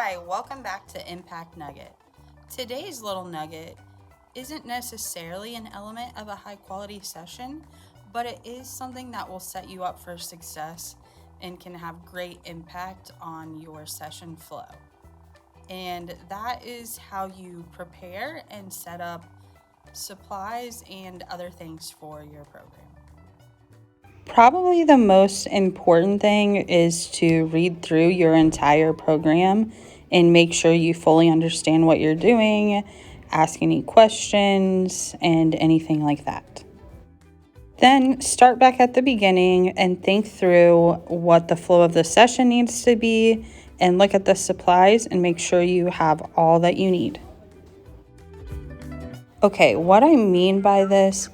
Hi, welcome back to Impact Nugget. Today's little nugget isn't necessarily an element of a high quality session, but it is something that will set you up for success and can have great impact on your session flow. And that is how you prepare and set up supplies and other things for your program. Probably the most important thing is to read through your entire program and make sure you fully understand what you're doing, ask any questions, and anything like that. Then start back at the beginning and think through what the flow of the session needs to be and look at the supplies and make sure you have all that you need. Okay, what I mean by this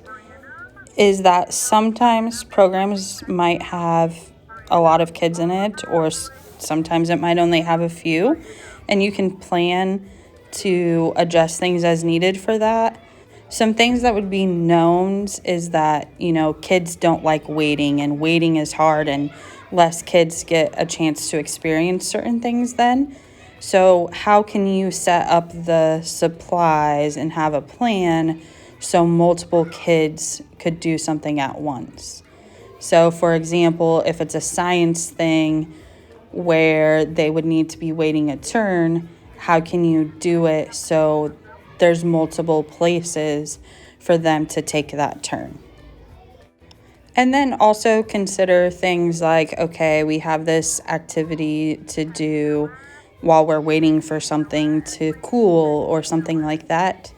is that sometimes programs might have a lot of kids in it, or sometimes it might only have a few, and you can plan to adjust things as needed for that. Some things that would be knowns is that, kids don't like waiting, and waiting is hard, and less kids get a chance to experience certain things then. So how can you set up the supplies and have a plan so multiple kids could do something at once? So, for example, if it's a science thing where they would need to be waiting a turn, how can you do it so there's multiple places for them to take that turn? And then also consider things like, okay, we have this activity to do while we're waiting for something to cool or something like that,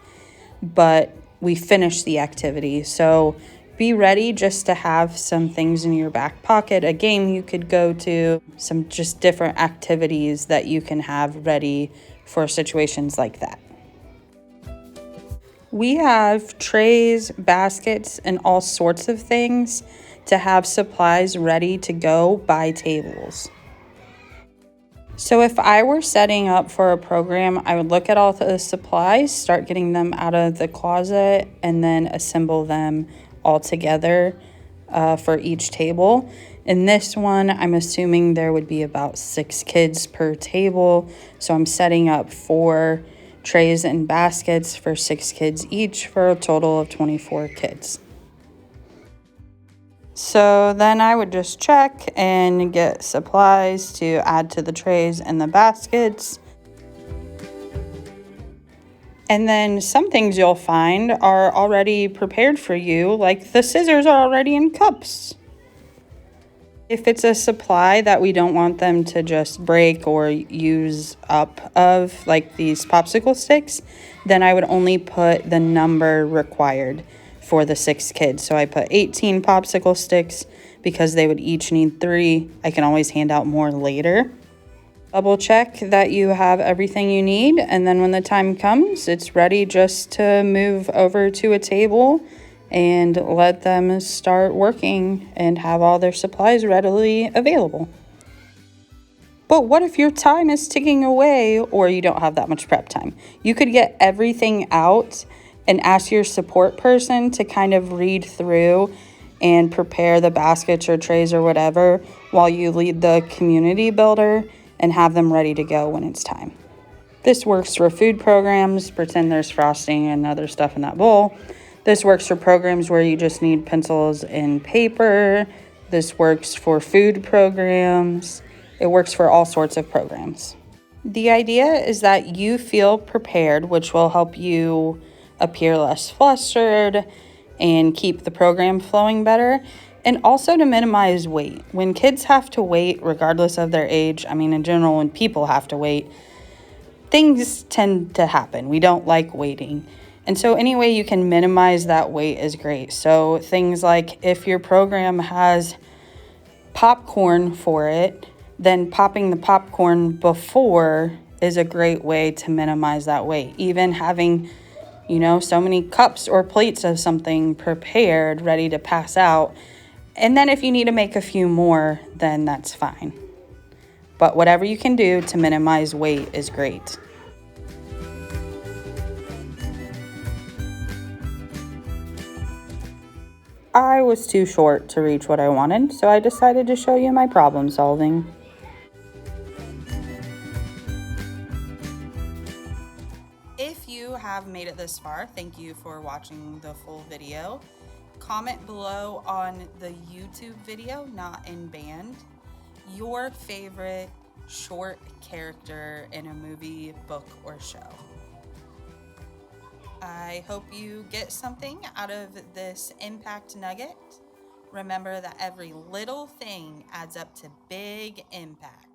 but we finish the activity. So be ready just to have some things in your back pocket, a game you could go to, some just different activities that you can have ready for situations like that. We have trays, baskets, and all sorts of things to have supplies ready to go by tables. So if I were setting up for a program, I would look at all the supplies, start getting them out of the closet, and then assemble them all together for each table. In this one, I'm assuming there would be about 6 kids per table. So I'm setting up 4 trays and baskets for 6 kids each for a total of 24 kids. So then I would just check and get supplies to add to the trays and the baskets. And then some things you'll find are already prepared for you, like the scissors are already in cups. If it's a supply that we don't want them to just break or use up of, like these popsicle sticks, then I would only put the number required for the 6 kids. So I put 18 popsicle sticks because they would each need 3. I can always hand out more later. Double check that you have everything you need, and then when the time comes, it's ready just to move over to a table and let them start working and have all their supplies readily available. But what if your time is ticking away or you don't have that much prep time? You could get everything out and ask your support person to kind of read through and prepare the baskets or trays or whatever while you lead the community builder and have them ready to go when it's time. This works for food programs. Pretend there's frosting and other stuff in that bowl. This works for programs where you just need pencils and paper. This works for food programs. It works for all sorts of programs. The idea is that you feel prepared, which will help you appear less flustered and keep the program flowing better, and also to minimize wait. When kids have to wait, regardless of their age, in general, when people have to wait, things tend to happen. We don't like waiting. And so any way you can minimize that wait is great. So things like if your program has popcorn for it, then popping the popcorn before is a great way to minimize that wait. Even having, so many cups or plates of something prepared, ready to pass out. And then if you need to make a few more, then that's fine. But whatever you can do to minimize wait is great. I was too short to reach what I wanted, so I decided to show you my problem solving. If you have made it this far, thank you for watching the full video. Comment below on the YouTube video, Not in Band, your favorite short character in a movie, book, or show. I hope you get something out of this impact nugget. Remember that every little thing adds up to big impact.